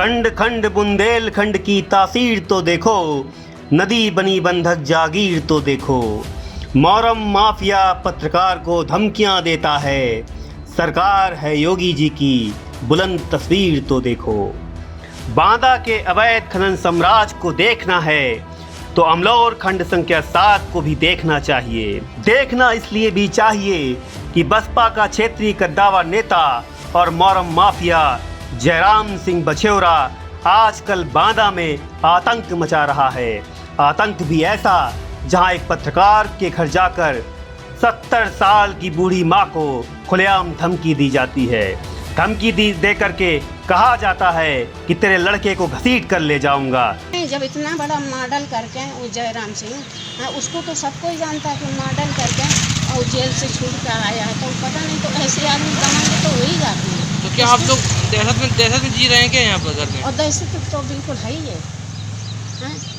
खंड खंड बुंदेलखंड की तासीर तो देखो, नदी बनी बंधक जागीर तो देखो। मोरम माफिया पत्रकार को धमकियां देता है, सरकार है योगी जी की बुलंद तस्वीर तो देखो। बांदा के अवैध खनन साम्राज्य को देखना है तो अमलौर खंड संख्या 7 को भी देखना चाहिए। देखना इसलिए भी चाहिए कि बसपा का क्षेत्रीय कद्दावर नेता और मोरम माफिया जयराम सिंह बछेौरा आजकल बांदा में आतंक मचा रहा है। आतंक भी ऐसा जहां एक पत्रकार के घर जाकर 70 साल की बूढ़ी मां को खुलेआम धमकी दी जाती है। धमकी दे करके कहा जाता है कि तेरे लड़के को घसीट कर ले जाऊंगा। जब इतना बड़ा मॉडल करके वो जयराम सिंह, उसको तो सबको ही जानता है कि मॉडल करके और जेल से छूट कर आया है, तो पता नहीं तो ऐसे आदमी कमाएंगे तो हो ही जाते हैं। तो क्या आप लोग दहशत में जी रहे हैं क्या यहाँ पर घर में? और दहशत तो बिल्कुल है ही है,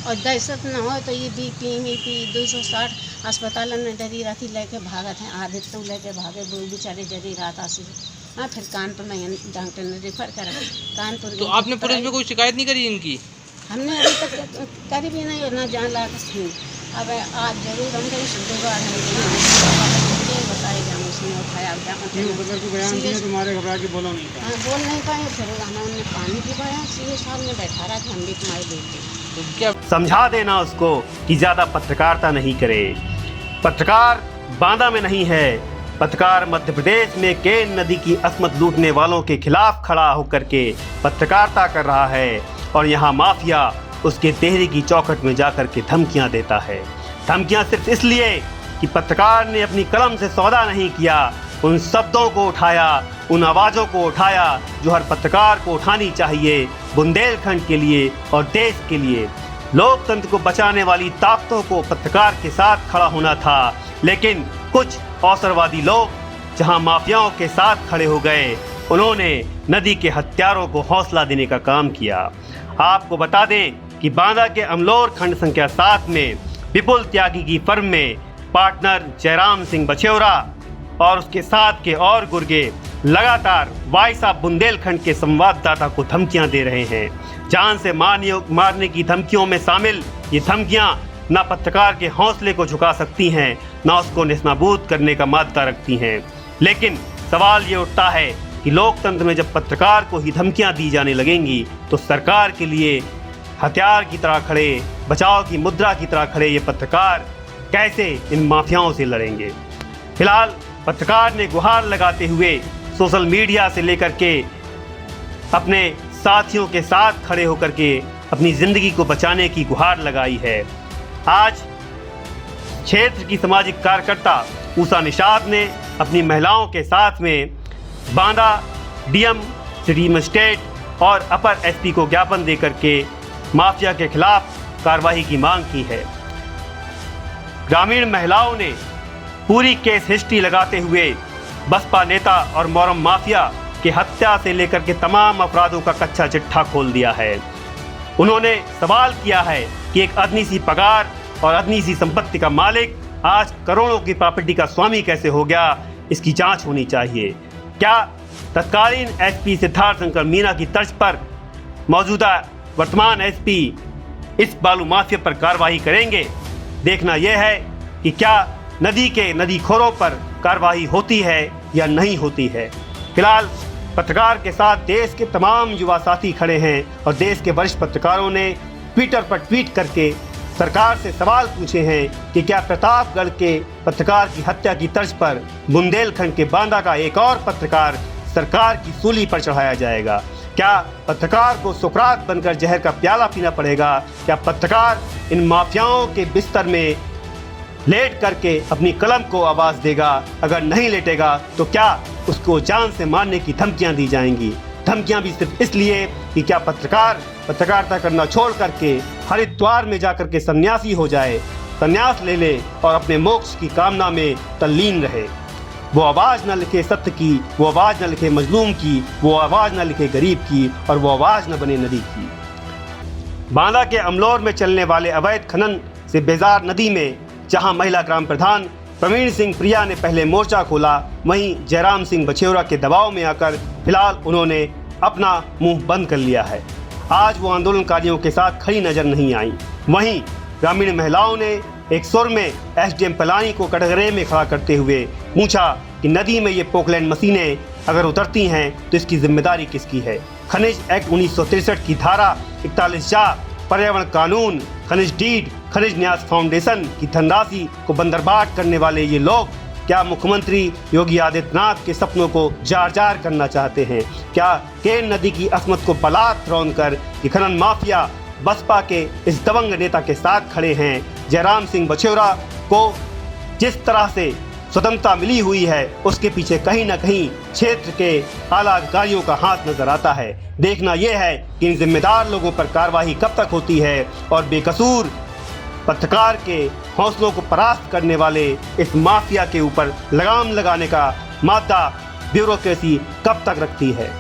और दहशत न हो तो ये बीपी 260 अस्पताल में डरी रहती लेके भागत हैं, आधे तो लेके भागे, वो बेचारे डरी रहता से। हाँ, फिर कानपुर में डॉक्टर ने रेफर करा कानपुर। तो आपने पुलिस में कोई शिकायत नहीं करी इनकी? हमने अभी तक करी भी नहीं, ना जान ला थी। अब आज जरूर हम कहीं शुक्रवार बताएगा, हम उसने उठाया तुम्हारे घबरा के बोलो नहीं। हाँ, बोल नहीं पाए। फिर हमने पानी पिवाया, सीए साहब ने बैठा रहा कि हम भी तुम्हारे बेटे। तो क्या समझा देना उसको कि ज्यादा पत्रकारिता नहीं करे। पत्रकार बांदा में नहीं है, पत्रकार मध्य प्रदेश में केन नदी की असमत लूटने वालों के खिलाफ खड़ा होकर के पत्रकारिता कर रहा है, और यहाँ माफिया उसके देहरी की चौखट में जाकर के धमकियां देता है। धमकियां सिर्फ इसलिए कि पत्रकार ने अपनी कलम से सौदा नहीं किया, उन शब्दों को उठाया, उन आवाज़ों को उठाया जो हर पत्रकार को उठानी चाहिए बुंदेलखंड के लिए और देश के लिए। लोकतंत्र को बचाने वाली ताकतों को पत्रकार के साथ खड़ा होना था, लेकिन कुछ अवसरवादी लोग जहां माफियाओं के साथ खड़े हो गए, उन्होंने नदी के हत्यारों को हौसला देने का काम किया। आपको बता दें कि बांदा के अमलौर खंड संख्या 7 में विपुल त्यागी की फर्म में पार्टनर जयराम सिंह बछेौरा और उसके साथ के और गुर्गे लगातार वॉइस ऑफ बुंदेलखंड के संवाददाता को धमकियां दे रहे हैं। जान से मारने की धमकियों में शामिल ये धमकियां ना पत्रकार के हौसले को झुका सकती हैं, ना उसको नेस्तनाबूद करने का मादा रखती हैं। लेकिन सवाल ये उठता है कि लोकतंत्र में जब पत्रकार को ही धमकियां दी जाने लगेंगी तो सरकार के लिए हथियार की तरह खड़े, बचाव की मुद्रा की तरह खड़े ये पत्रकार कैसे इन माफियाओं से लड़ेंगे। फिलहाल पत्रकार ने गुहार लगाते हुए सोशल मीडिया से लेकर के अपने साथियों के साथ खड़े होकर के अपनी ज़िंदगी को बचाने की गुहार लगाई है। आज क्षेत्र की सामाजिक कार्यकर्ता ऊषा निषाद ने अपनी महिलाओं के साथ में बांदा डीएम, सिटी मजिस्ट्रेट और अपर एसपी को ज्ञापन देकर के माफिया के खिलाफ कार्रवाई की मांग की है। ग्रामीण महिलाओं ने पूरी केस हिस्ट्री लगाते हुए बसपा नेता और मोरम माफिया की हत्या से लेकर के तमाम अपराधों का कच्चा चिट्ठा खोल दिया है। उन्होंने सवाल किया है कि एक अदनी सी पगार और अदनी सी संपत्ति का मालिक आज करोड़ों की प्रॉपर्टी का स्वामी कैसे हो गया, इसकी जांच होनी चाहिए। क्या तत्कालीन एसपी सिद्धार्थ शंकर मीना की तर्ज पर मौजूदा वर्तमान एसपी इस बालू माफिया पर कार्रवाई करेंगे? देखना यह है कि क्या नदी के नदीखोरों पर कार्रवाई होती है या नहीं होती है। फिलहाल पत्रकार के साथ देश के तमाम युवा साथी खड़े हैं और देश के वरिष्ठ पत्रकारों ने ट्विटर पर ट्वीट करके सरकार से सवाल पूछे हैं कि क्या प्रतापगढ़ के पत्रकार की हत्या की तर्ज पर बुंदेलखंड के बांदा का एक और पत्रकार सरकार की सूली पर चढ़ाया जाएगा? क्या पत्रकार को सुकरात बनकर जहर का प्याला पीना पड़ेगा? क्या पत्रकार इन माफियाओं के बिस्तर में लेट करके अपनी कलम को आवाज देगा? अगर नहीं लेटेगा तो क्या उसको जान से मारने की धमकियां दी जाएंगी? धमकियां भी सिर्फ इसलिए कि क्या पत्रकार पत्रकारिता करना छोड़ करके हरिद्वार में जाकर के सन्यासी हो जाए, सन्यास ले ले और अपने मोक्ष की कामना में तल्लीन रहे। वो आवाज़ न लिखे सत्य की, वो आवाज़ न लिखे मजलूम की, वो आवाज़ न लिखे गरीब की, और वो आवाज़ न बने नदी की। बांदा के अमलौर में चलने वाले अवैध खनन से बेजार नदी में जहां महिला ग्राम प्रधान प्रवीण सिंह प्रिया ने पहले मोर्चा खोला, वहीं जयराम सिंह बछेौरा के दबाव में आकर फिलहाल उन्होंने अपना मुंह बंद कर लिया है। आज वो आंदोलनकारियों के साथ खड़ी नजर नहीं आई। वहीं ग्रामीण महिलाओं ने एक सुर में एसडीएम पलानी को कटघरे में खड़ा करते हुए पूछा कि नदी में ये पोकलैंड मशीनें अगर उतरती हैं तो इसकी जिम्मेदारी किसकी है। खनिज एक्ट 1963 की धारा 41(4), पर्यावरण कानून, खनिज डीड, खनिज न्यास फाउंडेशन की धनराशि को बंदरबाट करने वाले ये लोग क्या मुख्यमंत्री योगी आदित्यनाथ के सपनों को जार जार करना चाहते हैं? क्या केन नदी की असमत को बलात् रौंद कर ये खनन माफिया बसपा के इस दबंग नेता के साथ खड़े हैं? जयराम सिंह बछेरा को जिस तरह से स्वतंत्रता मिली हुई है उसके पीछे कहीं ना कहीं क्षेत्र के आला अधिकारियों का हाथ नजर आता है। देखना यह है कि इन जिम्मेदार लोगों पर कार्रवाई कब तक होती है और बेकसूर पत्रकार के हौसलों को परास्त करने वाले इस माफिया के ऊपर लगाम लगाने का मादा ब्यूरोक्रेसी कब तक रखती है।